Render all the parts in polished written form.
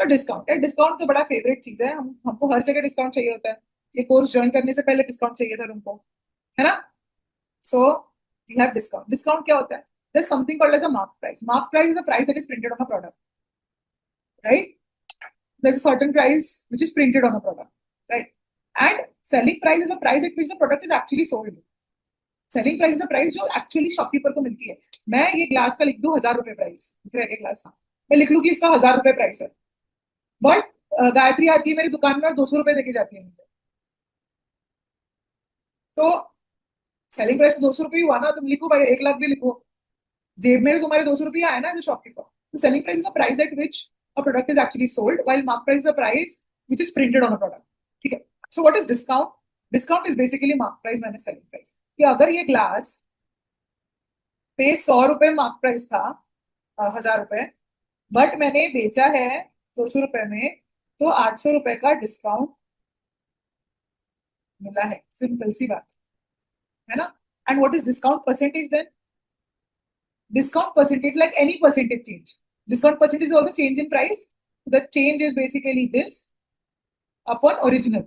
तो डिस्काउंट है, डिस्काउंट तो बड़ा फेवरेट चीज है, हमको हर जगह डिस्काउंट चाहिए होता है। ये कोर्स ज्वाइन करने से पहले डिस्काउंट चाहिए था तुमको, है ना? So you have discount. Discount क्या होता है? there's something called as a mark price. Mark price is a price that is printed on a product, right? There's a certain price which is printed on a product, right? And selling price is a price at which the product is actually sold. Selling price is price जो actually shopkeeper को मिलती है। मैं ये glass का लिख दूं 1000 रुपए प्राइस, ग्लास का मैं लिख लूं कि इसका 1000 रुपए प्राइस है, बट गायत्री आती है मेरी दुकान में और 200 रुपए देके जाती है मुझे, तो सेलिंग प्राइस 200 रुपये हुआ ना। तुम लिखो भाई 1 लाख भी लिखो, जेब में तो तुम्हारे 200 रुपये आए ना जो शॉपकीपर। तो selling price is a price at which a product is actually sold, while mark price is a price which is printed on a product. ठीक है। So what is discount? Discount is basically mark price minus selling price. कि अगर ये glass पे 100 रुपए mark price था, 1000 रुपए, but मैंने बेचा है 200 रुपए में, तो 800 रुपए का डिस्काउंट मिला है। सिंपल सी बात है ना? And what is discount percentage then? Discount percentage, like any percentage change. Discount percentage is also change in price. The change is basically this upon original.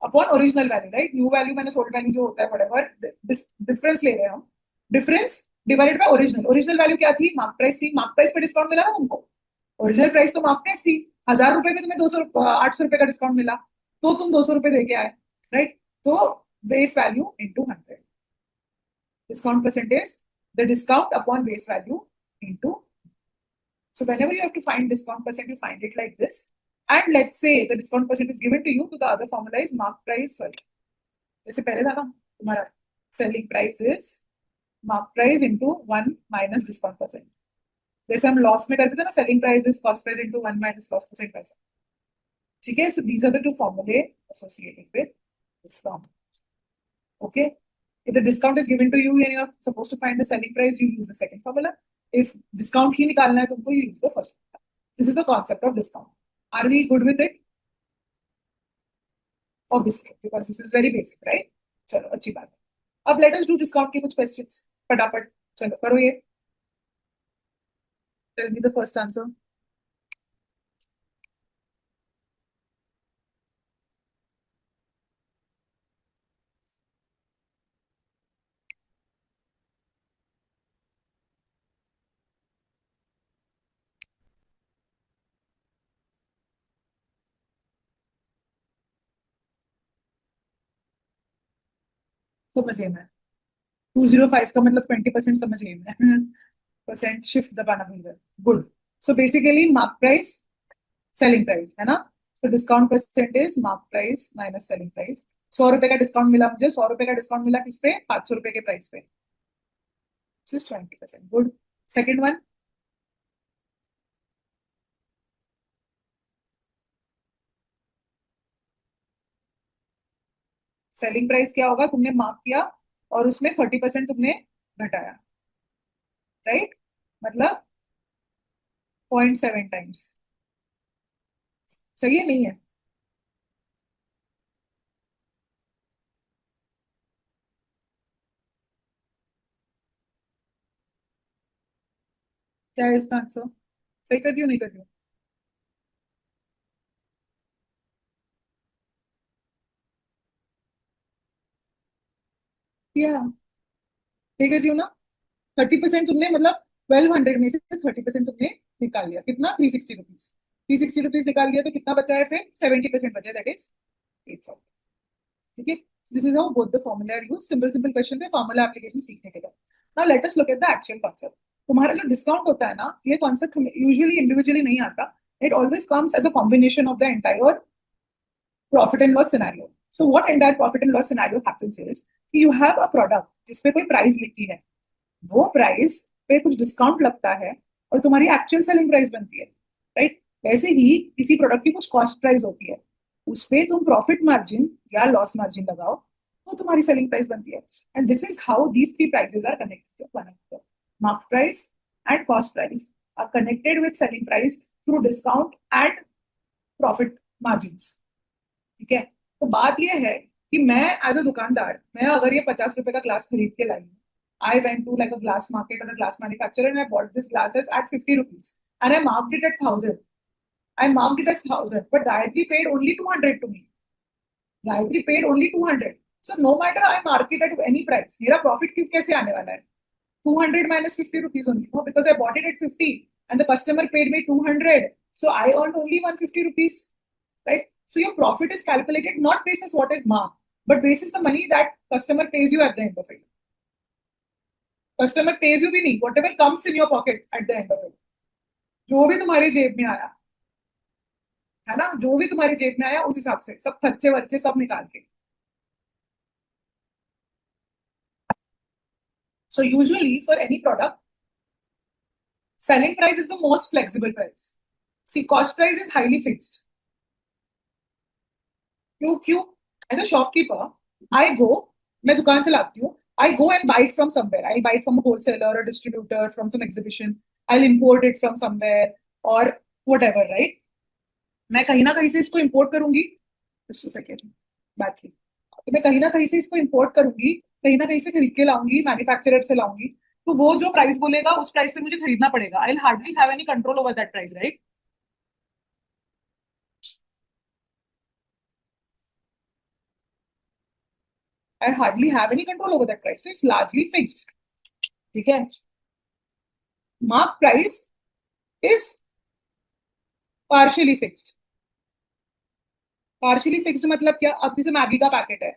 Upon original value, right? New value minus old value जो होता है whatever, this difference ले रहे हैं हम. Difference divided by original. Original value क्या थी? Mark price थी. Mark price पे डिस्काउंट मिला ना तुमको. ओरिजिनल प्राइस तो मार्क प्राइस थी। 1000 रुपए में तुम्हें 800 रुपए का डिस्काउंट मिला, तो तुम 200 रुपए दे के आए, राइट? तो base value into 100, discount percentage, the discount upon base value into. So whenever you have to find discount percent, you find it like this. And let's say the discount percent is given to you, so the other formula is mark price. Sorry, जैसे पहले था ना तुम्हारा, selling price is mark price into 1 minus discount percent. जैसे हम loss में करते थे ना, selling price is cost price into 1 minus cost percent पैसा। ठीक है? So these are the two formulae associated with discount. Okay. If the discount is given to you and you're supposed to find the selling price, you use the second formula. If discount ही निकालना है तुमको, you use the first formula. This is the concept of discount. Are we good with it? Obviously, because this is very basic, right? चलो अच्छी बात है। अब let us do discount के कुछ questions फटाफट। चलो करो ये। Tell me the first answer. समझ गई मैं। 205 का मतलब 20% समझ गई मैं। परसेंट शिफ्ट दबाना भूल गए। Good. So basically mark price selling price है ना? तो discount percentage mark price minus selling price. 100 रुपए का डिस्काउंट मिला मुझे, 100 रुपए का डिस्काउंट मिला किस पे? 500 रुपए के प्राइस पे। 20%। Good. Second one, selling price क्या होगा? तुमने मार्क किया और उसमें 30% तुमने घटाया, राइट? मतलब 0.7 टाइम्स। सही है नहीं है? क्या है इसका आंसर? सही कर दियो नहीं कर दियो? या सही कर दियो ना? 30% तुमने मतलब 1200 में से 30% तुमने निकाल लिया। कितना? 360 रुपीज। 360 रुपीज निकाल लिया तो कितना बचा है फिर? 70% बचा, दैट इज 840। ठीक है? This is how both the formula are used. Simple simple question थे फॉर्मूला एप्लीकेशन सीखने के लिए। Now let us look at the actual concept. तुम्हारा जो डिस्काउंट होता है ना, ये कॉन्सेप्ट यूजुअली इंडिविजुअली नहीं आता। It always comes as a combination of the entire profit and loss scenario. So what entire profit and loss scenario happens is कि you have a product जिसपे कोई प्राइस लिखी है, वो प्राइस पे कुछ डिस्काउंट लगता है और तुम्हारी एक्चुअल सेलिंग प्राइस बनती है, राइट? वैसे ही किसी प्रोडक्ट की कुछ कॉस्ट प्राइस होती है, उस पे तुम प्रॉफिट मार्जिन या लॉस मार्जिन लगाओ तो तुम्हारी सेलिंग प्राइस बनती है। And this is how these three prices are connected to one another. Mark price and cost price are connected with selling price through discount and profit margin. ठीक है? तो बात यह है कि मैं एज अ दुकानदार, मैं अगर ये 50 रुपए का ग्लास खरीद के लाई, I went to like a glass market और glass manufacturer and I bought this glasses at 50 rupees and I marked it at 1000। I marked it as 1,000, but Gayatri paid only 200 to me. Gayatri paid only 200. So no matter I mark it at any price, मेरा profit कैसे आने वाला है? 200 minus 50 rupees only. No, because I bought it at 50 and the customer paid me 200. So I earned only 150 rupees, right? So your profit is calculated not based on what is marked, but basis the money that customer pays you at the end of it. Customer pays you भी नहीं, whatever comes in your pocket at the end of it. जो भी तुम्हारी जेब में आया, है ना, जो भी तुम्हारी जेब में आया उस हिसाब से सब खर्चे वर्चे सब निकाल के. So usually for any product, selling price is the most flexible price. See, cost price is highly fixed. क्यों? As a shopkeeper, I go, मैं दुकान चलाती हूँ, I go and buy it from somewhere. I'll buy it from a wholesaler or distributor, from some exhibition. I'll import it from somewhere or whatever, right? मैं कहीं ना कहीं से इसको import करूंगी. Just a second. Battery. तो मैं कहीं ना कहीं से इसको import करूंगी, कहीं ना कहीं से खरीद के लाऊंगी, मैन्युफैक्चरर से लाऊंगी. तो वो जो प्राइस बोलेगा उस प्राइस पे मुझे खरीदना पड़ेगा. I'll hardly have any control over that price, right? I hardly have any control over that price. So it's largely fixed. ठीक है? Mark price is partially fixed. Partially fixed मतलब क्या? अब जैसे मैगी का पैकेट है,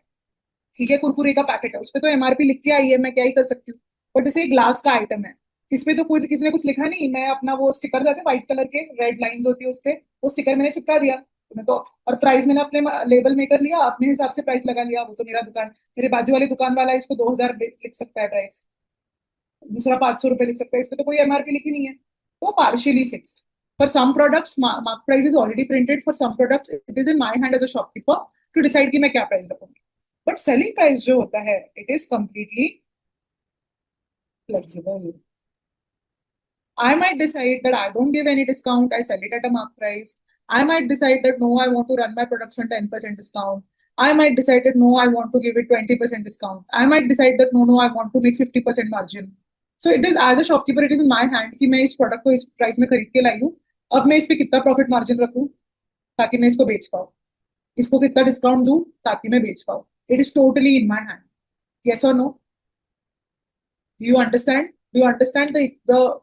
ठीक है, कुरकुरे का पैकेट है, उस पर तो एमआरपी लिख के आई है, मैं क्या ही कर सकती हूँ. बट जैसे ग्लास का आइटम है, इस पे तो कोई किसी ने कुछ लिखा नहीं. मैं अपना वो स्टिकर जाते व्हाइट कलर के रेड लाइंस होती है उस पे, वो स्टिकर मैंने चिपका दिया. तो मैं तो, और प्राइस मैंने अपने लेबल में कर लिया, अपने हिसाब से प्राइस लगा लिया. वो तो मेरा दुकान, मेरे बाजू वाली दुकान वाला है, इसको 2,000 लिख सकता है प्राइस, दूसरा 500 रुपए लिख सकता है, इस पे तो कोई एमआरपी लिखी नहीं है. वो partially fixed. For some products, mark price is already printed. For some products, it is in my hand as a shopkeeper to decide कि मैं क्या प्राइस रखूंगी. But selling price जो होता है, it is completely flexible. I might decide that I don't give any discount. I sell it at a mark price. I might decide that no, I want to run my products on 10% discount. I might decide that no, I want to give it 20% discount. I might decide that no, I want to make 50% margin. So it is, as a shopkeeper, it is in my hand कि मैं इस product को इस price में खरीद के लाई हूँ. अब मैं इस पे कितना प्रॉफिट मार्जिन रखूं ताकि मैं इसको बेच पाऊँ, इसको कितना डिस्काउंट दूं ताकि मैं बेच पाऊँ. It is totally in my hand. Yes or no? Do you understand the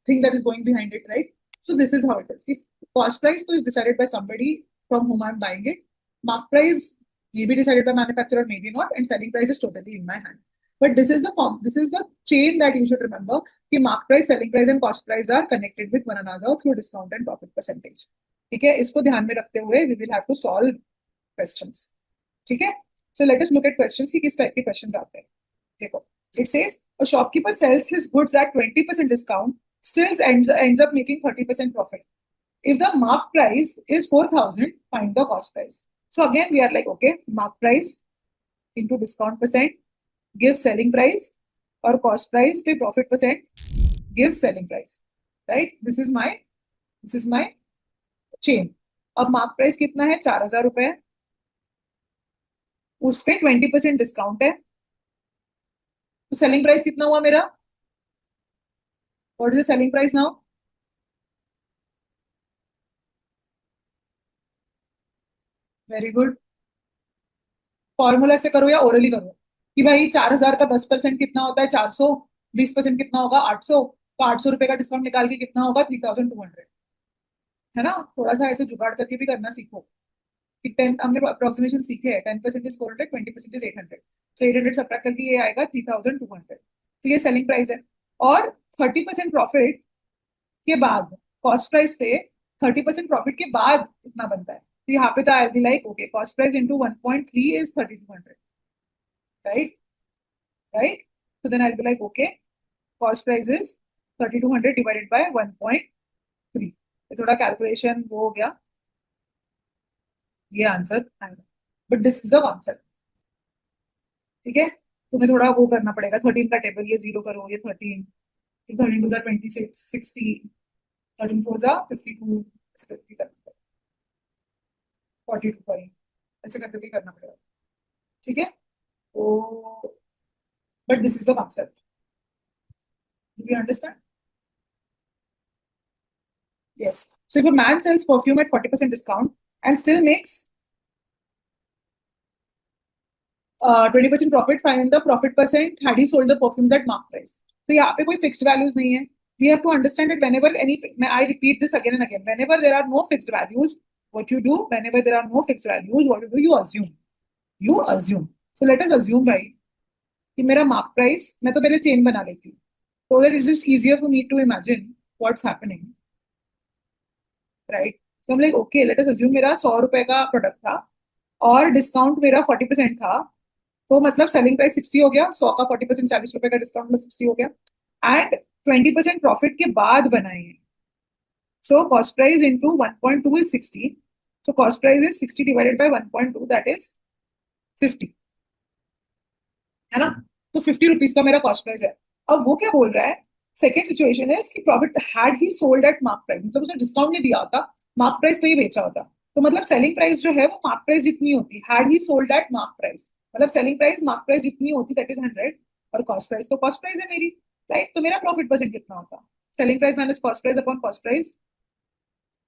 thing that is going behind it, right? So this is how it is. If cost price is decided by somebody from whom I'm buying it, mark price may be decided by manufacturer, maybe not, and selling price is totally in my hand. But this is the form, this is the chain that you should remember. कि mark price, selling price, and cost price are connected with one another through discount and profit percentage. ठीक है, इसको ध्यान में रखते हुए we will have to solve questions. ठीक है, so let us look at questions कि किस टाइप के questions आते हैं. देखो, it says a shopkeeper sells his goods at 20% discount, still ends up making 30% profit. If the mark price is 4,000, find the cost price. So again, we are like, okay, mark price into discount percent gives selling price, or cost price पे profit percent gives selling price, right? This is my chain. अब mark price कितना है? 4,000 रुपए है, उस पे 20% discount है, तो सेलिंग प्राइस कितना हुआ मेरा? What is the selling price now? Very good. Formula से करो या ओरली करो कि भाई 4,000 का 10% कितना होता है? 400. 20% कितना होगा? 800. तो 800 रुपए का डिस्काउंट निकाल के कितना होगा? 3,200. है ना? थोड़ा सा ऐसे जुगाड़ करके भी करना सीखो कि 10 हमने अप्रोक्सीमेशन सीखे हैं. 10% इज 400, 20% इज 800. तो 800 सब्ट्रैक्ट करके ये आएगा 3,200. तो ये सेलिंग प्राइस है. और 30% प्रॉफिट के बाद, कॉस्ट प्राइस पे 30% प्रॉफिट के बाद कितना बनता है? तो यहाँ पे तो I be like okay, cost price into 1.3 is 3,200, right? Right. So then I'll be like, okay, cost price is 3,200 divided by 1.3. ये थोड़ा कैलकुलेशन वो हो गया, ये आंसर आएगा. But this is the concept. ठीक है, तुम्हें थोड़ा वो करना पड़ेगा. 13 का टेबल, ये जीरो करो, ये 13, 13 टू द 26, 60, 13 फोर जा 52, ऐसे करके करना पड़ेगा. 42, सॉरी, ऐसे करके करना पड़ेगा. ठीक है, तो but this is the concept. Do you understand? Yes. So if a man sells perfume at 40% discount and still makes 20% profit, find the profit percent had he sold the perfumes at mark price. तो यहाँ पे कोई fixed values नहीं है. We have to understand that whenever I repeat this again and again. Whenever there are no fixed values, what you do? Whenever there are no fixed values, what you do? You assume. You assume. So let us assume, भाई, कि मेरा mark price, मैं तो पहले chain बना लेती हूँ. So that it's just easier for me to imagine what's happening, right? So I'm like, okay, let us assume मेरा 100 रुपए का प्रोडक्ट था और डिस्काउंट मेरा 40% था. तो मतलब सेलिंग प्राइस 60 हो गया. 100 का 40%, 40 रुपए का डिस्काउंट मतलब 60 हो गया. एंड 20% प्रॉफिट के बाद बनाए हैं. So cost price into 1.2 is 60. So cost price is 60 divided by 1.2, that is 50. है ना? तो 50 रुपीज का मेरा कॉस्ट प्राइस है. अब वो क्या बोल रहा है? सेकेंड सिचुएशन है इसकी profit had he sold at mark price, मतलब उसने डिस्काउंट नहीं दिया होता, मार्क प्राइस पे ही बेचा होता. तो मतलब सेलिंग प्राइस जो है वो मार्क प्राइस जितनी होती, had he sold at mark price, मतलब सेलिंग प्राइस मार्क प्राइस जितनी होती, दैट इज 100, और कॉस्ट प्राइस तो कॉस्ट प्राइस है मेरी, राइट? तो मेरा प्रॉफिट परसेंट कितना होता? Selling price minus cost price upon cost price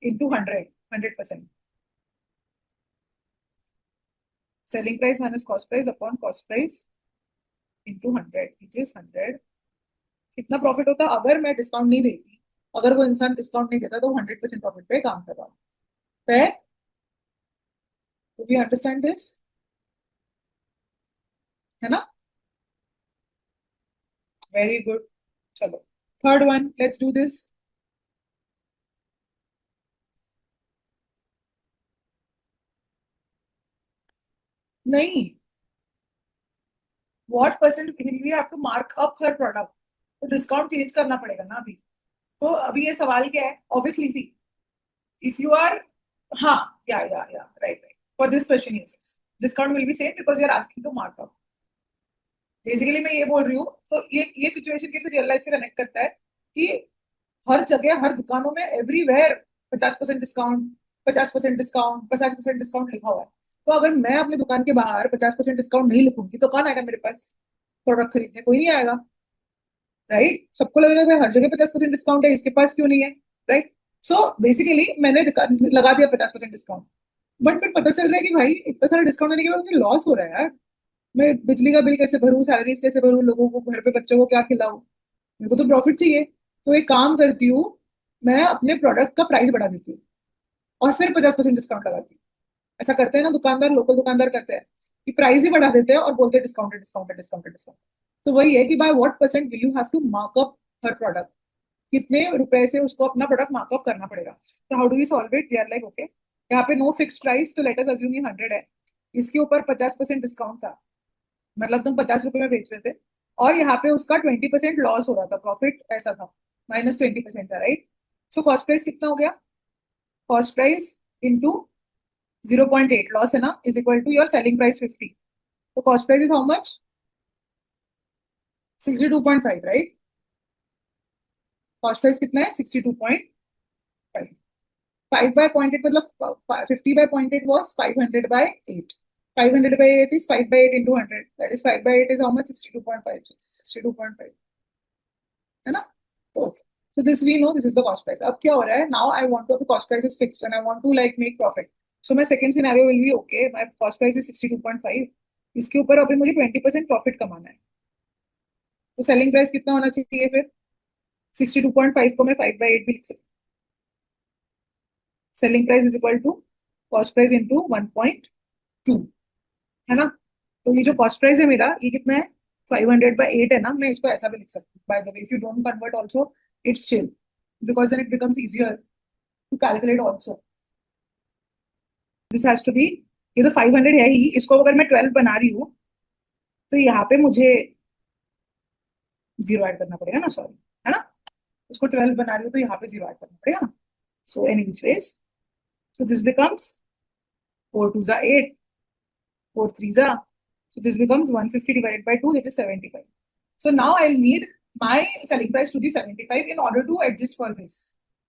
into 100%. Selling price minus cost price upon cost price into 100, which is 100. कितना प्रॉफिट होता अगर मैं डिस्काउंट नहीं देती? अगर वो इंसान डिस्काउंट नहीं देता तो 100% प्रॉफिट पे काम कर रहा हूँ. Fair? Do we understand this? है ना? Very good. चलो, third one, let's do this. नहीं, what percent will we have to mark up her product? तो डिस्काउंट चेंज करना पड़ेगा ना अभी. तो अभी ये सवाल क्या है? Obviously see, if you are, हाँ, yeah right right, for this question yes, discount will be same because you are asking to mark up. Basically मैं ये बोल रही हूँ. तो ये सिचुएशन कैसे रियल लाइफ से कनेक्ट करता है कि हर जगह हर दुकानों में एवरीवेयर 50% डिस्काउंट, 50% डिस्काउंट, 50% डिस्काउंट लिखा हुआ है. तो अगर मैं अपनी दुकान के बाहर 50% डिस्काउंट नहीं लिखूंगी तो कौन आएगा मेरे पास प्रोडक्ट खरीदने? कोई नहीं आएगा, राइट? सबको लगेगा भाई हर जगह 50% डिस्काउंट है, इसके पास क्यों नहीं है, राइट? सो बेसिकली मैंने लगा दिया 50% डिस्काउंट, बट फिर पता चल रहा है कि भाई इतना सारा डिस्काउंट देने के बाद मुझे लॉस हो रहा है यार. मैं बिजली का बिल कैसे भरूँ, सैलरीज कैसे भरूँ, लोगों को घर पे बच्चों को क्या खिलाऊं? मेरे को तो प्रॉफिट चाहिए. तो एक काम करती हूँ, मैं अपने प्रोडक्ट का प्राइस बढ़ा देती हूँ और फिर 50% डिस्काउंट लगाती हूँ. ऐसा करते हैं ना दुकानदार, लोकल दुकानदार करते हैं कि प्राइस ही बढ़ा देते हैं और बोलते हैं डिस्काउंट है, डिस्काउंट है, डिस्काउंट है, डिस्काउंट. तो वही है कि by what percent will you have to markup हर प्रोडक्ट, कितने रुपए से उसको अपना प्रोडक्ट मार्कअप करना पड़ेगा. तो how do we solve it? We are like, okay, यहाँ पे नो फिक्स प्राइस, तो लेट अस अज्यूम ये 100 है. इसके ऊपर 50% डिस्काउंट था, मतलब तुम 50 रुपए में बेच रहे थे और यहाँ पे उसका 20% लॉस हो रहा था, प्रॉफिट ऐसा था, -20% था, राइट? सो कॉस्ट प्राइस कितना हो गया? कॉस्ट प्राइस इंटू 0.8 लॉस है ना, is equal to your selling price 50. तो cost price is how much? 62.5, right? Cost price कितना है? 62.5. 5/0.8 मतलब 50/0.8 was 500/8. 500/8 is 5/8 into 100. That is 5/8 is how much? 62.5. 62.5. है ना? Okay. So this we know, this is the cost price. अब क्या हो रहा है? Now I want to, the cost price is fixed and I want to like make profit. So my second scenario will be, okay, my cost price is 62.5. इसके ऊपर अभी मुझे 20% profit कमाना है. तो सेलिंग प्राइस कितना होना चाहिए फिर? 62.5 को मैं 5/8 भी लिख सकती हूँ. Selling price is equal to cost price into 1.2. है ना? तो ये जो कॉस्ट प्राइस है मेरा, ये कितना है? 500/8 है ना. मैं इसको ऐसा भी लिख सकती हूँ, by the way, if you don't convert also it's chill, because then it becomes easier to calculate also. This has to be, ये तो 500 है ही, इसको अगर मैं 12 बना रही हूँ तो यहाँ पे मुझे जीरो ऐड करना पड़ेगा ना, सॉरी, है ना? उसको 12 बना रही हूँ तो यहाँ पे जीरो ऐड करना पड़ेगा ना. So any which ways, so this becomes 4 2 8, 4 3. So this becomes 150 divided by 2, that is 75. So now I'll need my selling price to be 75 in order to adjust for this.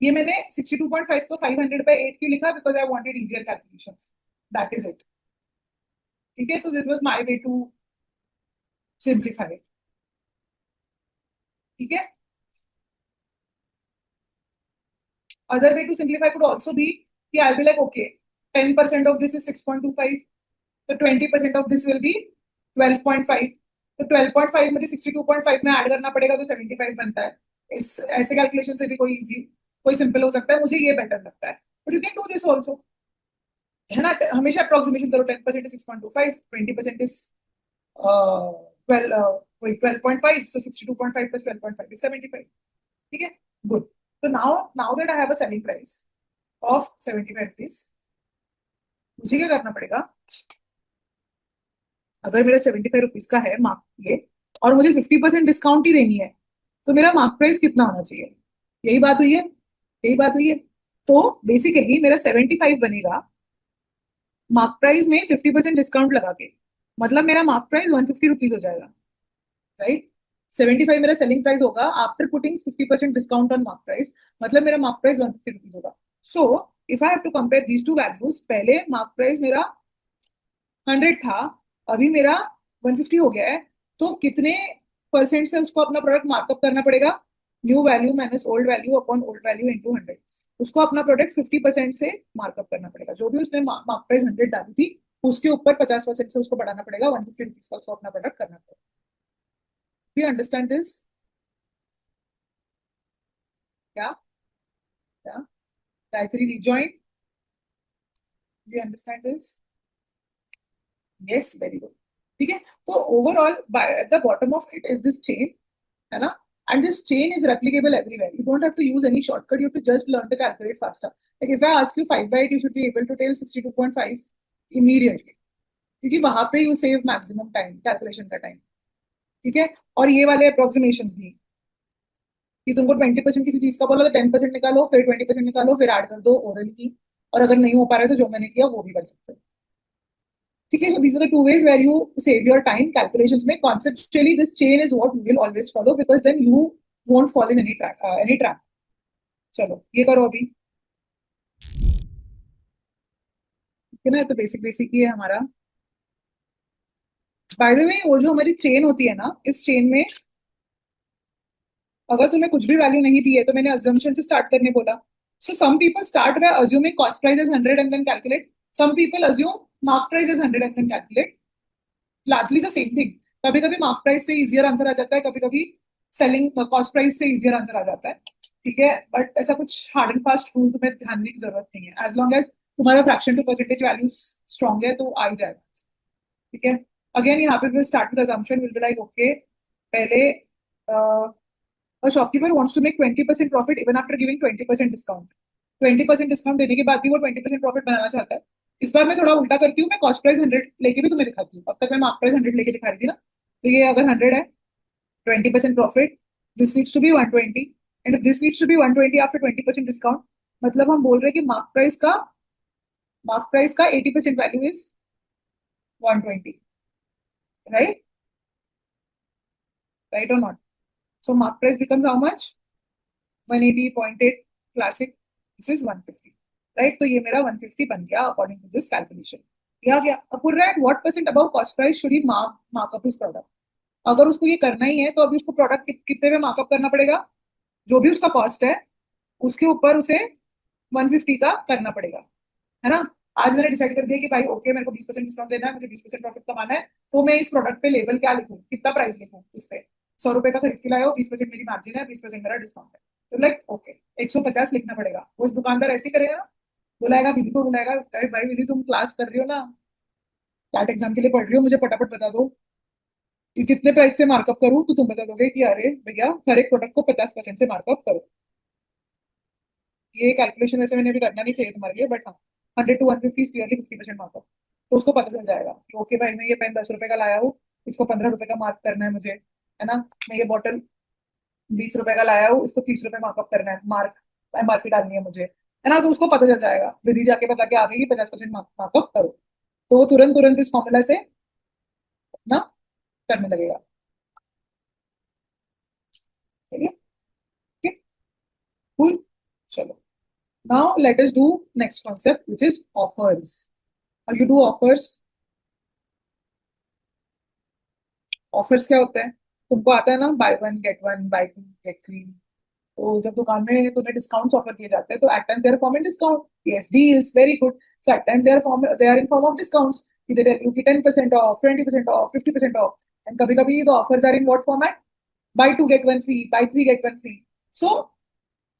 ये मैंने 62.5 को 500/8 क्यों लिखा? Because I wanted easier calculations. That is it. ठीक है? तो this was my way to simplify it. ठीक है? Other way to simplify could also be, yeah, I'll be like, okay, 10% of this is 6.25, so 20% of this will be 12.5. तो 12.5 मुझे 62.5 में add करना पड़ेगा तो 75 बनता है. इस ऐसे कैलकुलेशन से भी कोई इजी, कोई सिंपल हो सकता है. मुझे ये बेटर लगता है. But you can do this also, है ना. हमेशा अप्रोक्सीमेशन करो. 10% is 6.25, 20% is 12.5, so 62.5 plus 12.5 is 75. ठीक है, good. So now that I have a selling price of 75 rupees, मुझे क्या करना पड़ेगा. अगर मेरा 75 रुपीज का है मार्क ये, और मुझे 50% डिस्काउंट ही देनी है, तो मेरा मार्क प्राइस कितना होना चाहिए. यही बात हुई है, यही बात हुई है. तो बेसिकली मेरा 75 बनेगा मार्क प्राइस में 50% डिस्काउंट लगा के. मतलब मेरा मार्क प्राइस 150 रुपीज हो जाएगा, राइट. 75 मेरा सेलिंग प्राइस होगा after putting 50% discount on mark price. मतलब मेरा मार्क प्राइस 150 रुपीज होगा. So if I have to compare these two values, पहले मार्क प्राइस मेरा 100 था, अभी मेरा 150 हो गया है. तो कितने परसेंट से उसको अपना प्रोडक्ट मार्कअप करना पड़ेगा. New value minus old value upon old value into 100. उसको अपना प्रोडक्ट 50% से मार्कअप करना पड़ेगा. जो भी उसने मार्क प्राइस 100 डाली थी, उसके ऊपर 50% से उसको बढ़ाना पड़ेगा. 150 रुपीज का उसको अपना प्रोडक्ट करना पड़ेगा. You understand this. क्या क्या Gayatri rejoin. You understand this. Yes, very good. ठीक है. तो overall at the bottom of it is this chain, है ना. And this chain is replicable everywhere. You don't have to use any shortcut. You have to just learn to calculate faster. Like if I ask you 5 by 8, you should be able to tell 62.5 immediately. क्योंकि वहां पे you save maximum time, calculation का time. ठीक है. और ये वाले approximations भी, कि तुमको 20% किसी चीज का बोला तो 10% निकालो, फिर 20% निकालो, फिर ऐड कर दो ओरली. और अगर नहीं हो पा रहा है तो जो मैंने किया वो भी कर सकते हो. ठीक है. So these are the two ways where you save your time calculations में. Conceptually this chain is what you will always follow, because then you won't fall in any trap. चलो ये करो अभी. ठीक है ना. तो बेसिक बेसिक ही है हमारा. बाय द वे, वो जो हमारी चेन होती है ना, इस चेन में अगर तुम्हें कुछ भी वैल्यू नहीं दी है, तो मैंने अजम्पशन से स्टार्ट करने बोला. So some people start by assuming cost price is 100 and then calculate. Some people assume mark price is 100 and then calculate. Largely the same thing. कभी कभी मार्क प्राइस से इजियर आंसर आ जाता है, कभी कभी सेलिंग कॉस्ट प्राइस से easier answer आ जाता है. ठीक है. बट ऐसा कुछ हार्ड एंड फास्ट रूल तुम्हें ध्यान देने की जरूरत नहीं है. एज लॉन्ग एज तुम्हारा fraction to percentage value strong है तो आ ही जाएगा. ठीक है. अगेन यहाँ पे will start with assumption. Will be like okay, पहले a shopkeeper wants to make 20% profit even after giving 20% discount. 20% discount देने के बाद भी वो 20% प्रॉफिट बनाना चाहता है. इस बार मैं थोड़ा उल्टा करती हूँ. मैं कॉस्ट प्राइस 100 लेके भी तुम्हें दिखाती हूँ. अब तक मैं मार्क प्राइस 100 लेके दिखा रही थी ना. तो ये अगर 100 है, 20% profit, this needs to be 120. And this needs to be 120 after 20% discount. मतलब हम बोल रहे हैं कि मार्क प्राइस का 80% वैल्यू इज 120, राइट. राइट और not. So mark price becomes how much? 180.8 classic. This is 150, right? तो ये मेरा 150 बन गया according to this calculation. ये आ गया. अब बोल रहा है what percent above cost price should he mark up his product? अगर उसको ये करना ही है तो अभी उसको प्रोडक्ट कितने में मार्कअप करना पड़ेगा. जो भी उसका कॉस्ट है उसके ऊपर उसे 150 का करना पड़ेगा, है ना. आज मैंने डिसाइड कर दिया कि भाई ओके, मेरे को 20% डिस्काउंट देना है, मुझे 20% प्रॉफिट कमाना है. तो मैं इस प्रोडक्ट पे लेबल क्या लिखूं, कितना प्राइस लिखूं. इस पे 100 रुपए का खरीद के लाया हो, 20% मेरी मार्जिन है, 20% मेरा डिस्काउंट है. तो लाइक ओके, 150 लिखना पड़ेगा. वो इस दुकानदार ऐसे ही करेगा ना. बुलाएगा विधि को, बुलाएगा, अरे भाई विधि तुम क्लास कर रही हो ना, कैट एग्जाम के लिए पढ़ रही हो, मुझे फटाफट बता दो कि कितने प्राइस से मार्कअप करूं. तो तुम बता दोगे कि अरे भैया हर एक प्रोडक्ट को 50% से मार्कअप करो. ये कैलकुलेशन वैसे मैंने भी करना नहीं चाहिए तुम्हारे लिए, बट हाँ, 100 to 150 इज क्लियरली 50% मार्कअप. तो उसको पता चल जाएगा कि ओके भाई, मैं ये पेन 10 रुपए का लाया हूँ, इसको 15 रुपए का मार्क करना है मुझे, है ना. मैं ये बॉटल 20 रुपए का लाया हूँ, इसको 30 रुपए मार्कअप करना है, एमआरपी डालनी है मुझे, है ना. तो उसको पता चल जाएगा. विधि जाके बता के आ गई कि 50% मार्कअप करो. तो वो तुरंत तुरंत इस फॉर्मूला से ना करने लगेगा. ठीक है. ठीक. Cool. चलो. Now let us do next concept, which is offers. How you do offers? Offers क्या होता है तुमको आता है ना. Buy one get one, buy two get three. तो जब दुकान में तुम्हें डिस्काउंट्स ऑफर किए जाते हैं तो at times they are form in discount, yes deals very good, so at times they are in form of discounts, कि दे टेल यू कि 10% ऑफ, 20% ऑफ, 50% ऑफ, एंड कभी कभी the offers are in what format, buy two get one free, buy three get one free. So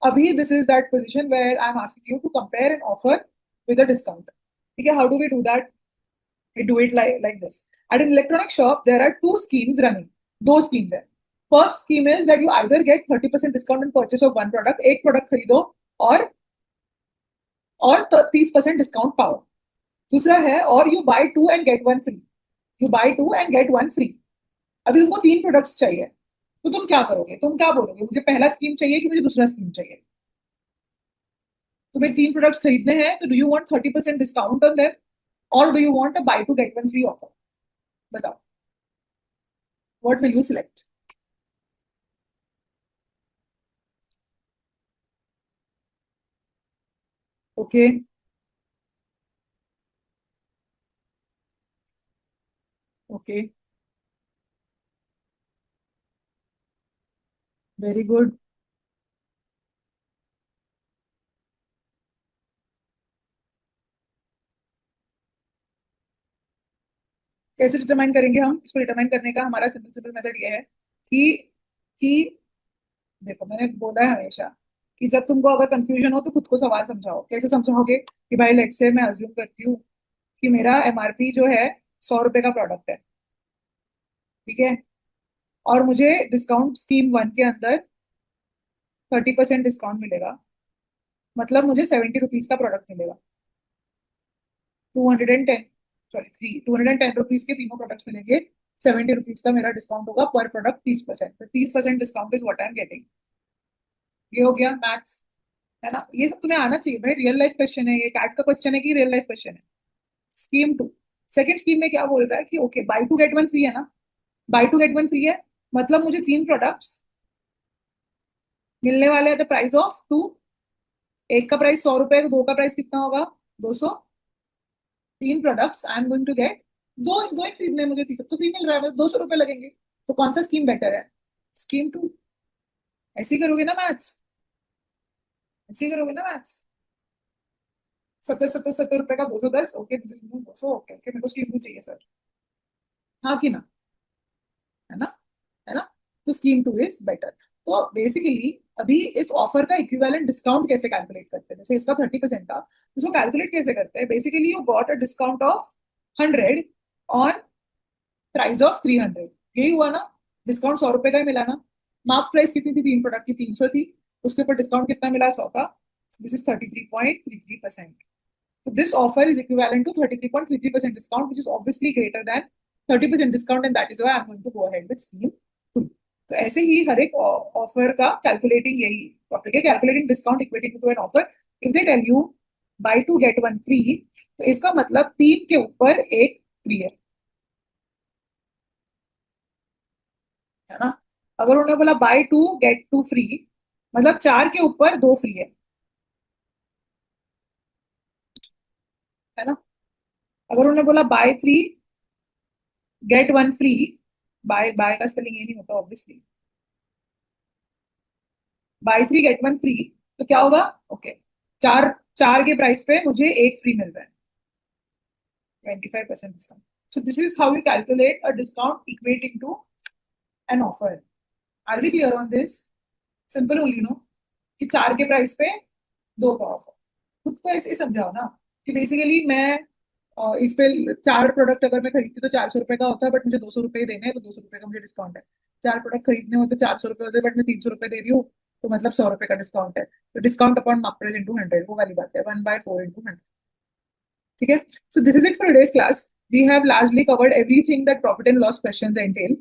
अभी this is that position where I am asking you to compare an offer with a discount. ठीक है, how do we do that? We do it like this. At an electronic shop, there are two schemes running. दो schemes है. First scheme is that you either get 30% discount on purchase of one product, एक product खरीदो और 30% discount पाओ. दूसरा है और you buy to and gate one free. You buy to and gate one free. अभी तुमको तीन प्रोडक्ट्स चाहिए, तो तुम क्या करोगे? तुम क्या बोलोगे, मुझे पहला स्कीम चाहिए कि मुझे दूसरा स्कीम चाहिए? तुम्हें तीन प्रोडक्ट्स खरीदने हैं, तो do you want 30% discount on them और do you want a buy two get one free offer? बताओ, what will you select? Okay, okay, very good. कैसे डिटरमाइन करेंगे हम इसको? डिटरमाइन करने का हमारा सिंपल सिंपल मेथड ये है कि देखो, मैंने बोला है हमेशा कि जब तुमको अगर कंफ्यूजन हो तो खुद को सवाल समझाओ. कैसे समझाओगे? कि भाई लेट्स से मैं अज्यूम करती हूँ कि मेरा एमआरपी जो है 100 रुपए का प्रोडक्ट है, ठीक है, और मुझे डिस्काउंट स्कीम वन के अंदर 30% डिस्काउंट मिलेगा, मतलब मुझे 70 रुपीज का प्रोडक्ट मिलेगा. 210, सॉरी थ्री 210 रुपीज के तीनों प्रोडक्ट्स मिलेंगे. 70 रुपीज का मेरा डिस्काउंट होगा पर प्रोडक्ट 30%. तो 30% discount is what I am getting. ये हो गया मैथ्स, है ना? ये सब तुम्हें आना चाहिए भाई. रियल लाइफ क्वेश्चन है ये, कैट का क्वेश्चन है कि रियल लाइफ क्वेश्चन है. स्कीम टू, सेकंड स्कीम में क्या बोल रहा है कि okay buy two get one free है ना, buy two get one free है, मतलब मुझे तीन प्रोडक्ट्स मिलने वाले हैं द प्राइस ऑफ टू. एक का प्राइस 100 रुपए, तो दो का प्राइस कितना होगा? 200. तीन products I am going to get, दो दो ही खरीदने हैं मुझे, तीसरा तो फ्री मिल रहा है, बस 200 रुपए लगेंगे. तो कौन सा स्कीम बेटर है? Scheme two. ऐसे ही करोगे ना मैथ्स? ऐसे ही करोगे ना मैथ्स? 70 70 70 रुपए का 210, okay this is 200, okay okay मेरे को स्कीम टू चाहिए सर. हाँ कि ना? है ना? है ना? तो स्कीम टू इज बेटर. तो बेसिकली अभी इस ऑफर का इक्विवेलेंट डिस्काउंट कैसे कैलकुलेट करते हैं? जैसे इसका 30% था, उसको कैलकुलेट कैसे करते हैं? Basically you got a discount of 100 on price of 300. यही हुआ ना? डिस्काउंट 100 रुपए का ही मिला ना? मार्क प्राइस कितनी थी तीन प्रोडक्ट की? 300 थी. उसके ऊपर डिस्काउंट कितना मिला? 100 का. This is 33.33%. So this offer is equivalent to 33.33% discount, which is obviously greater than 30% discount, and that is why I'm going to go ahead with scheme two. तो ऐसे ही हर एक ऑफर का कैलकुलेटिंग यही टॉपिक है, calculating discount equating to an offer. If they tell you buy two get one free, तो इसका मतलब तीन के ऊपर एक फ्री है ना? अगर उन्होंने बोला buy two get two free, मतलब चार के ऊपर दो फ्री है ना? अगर उन्होंने बोला buy three get one free, buy buy का स्पेलिंग ये नहीं होता obviously, buy three get one free, तो क्या होगा? ओके, चार चार के प्राइस पे मुझे एक फ्री मिल रहा है, 25% discount. So this is how you calculate a discount equating to an offer. Are we clear on this? Simple only no, कि चार के प्राइस पे दो का ऑफर. खुद को ऐसे ही समझाओ ना कि बेसिकली मैं इस पे चार प्रोडक्ट अगर मैं खरीदती तो 400 रुपए का होता है, बट मुझे 200 रुपए देने हैं, तो 200 रुपए का मुझे डिस्काउंट है. चार प्रोडक्ट खरीदने होते 400 रुपए होते, बट मैं 300 रुपए दे रही हूँ, तो मतलब 100 रुपए का डिस्काउंट है. तो discount upon mark price into 100, वो वाली बात है, 1/4 इंटू 100. ठीक है. सो this is it for today's class. We have largely covered everything that profit and loss questions entail.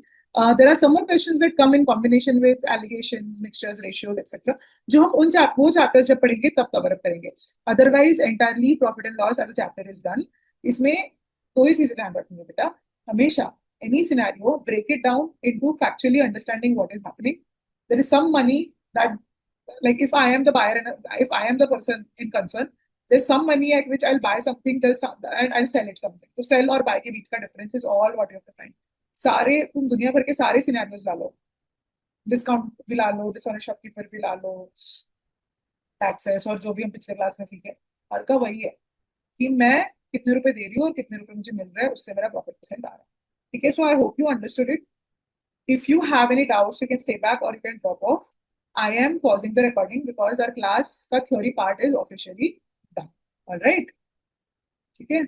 There are some more questions that come in combination with allegations, mixtures, ratios, etc. जो हम वो chapters जब पढ़ेंगे तब cover up करेंगे. Otherwise entirely profit and loss as a chapter is done. इसमें दो ही चीजें ध्यान रखनी है बेटा हमेशा. any scenario, break it down into factually understanding what is happening. There is some money that, like if I am the buyer and if I am the person in concern, there's some money at which I'll buy something and I'll sell it something. तो sell और buy के बीच का difference is all what you have to find. सारे तुम दुनिया भर के सारे सिनेरियोज डालो, डिस्काउंट भी ला लो, डिसऑनेस्ट शॉपकीपर भी ला लो, टैक्सेस और जो भी हम पिछले क्लास में सीखे, हर का वही है कि मैं कितने रुपए दे रही हूँ और कितने रुपए मुझे मिल रहा है, उससे मेरा प्रॉफिट परसेंट आ रहा है। ठीक है, so I hope you understood it. If you have any doubts, you can stay back or you can drop off. I am pausing the recording because our class का theory part is officially done. All right. ठीक है.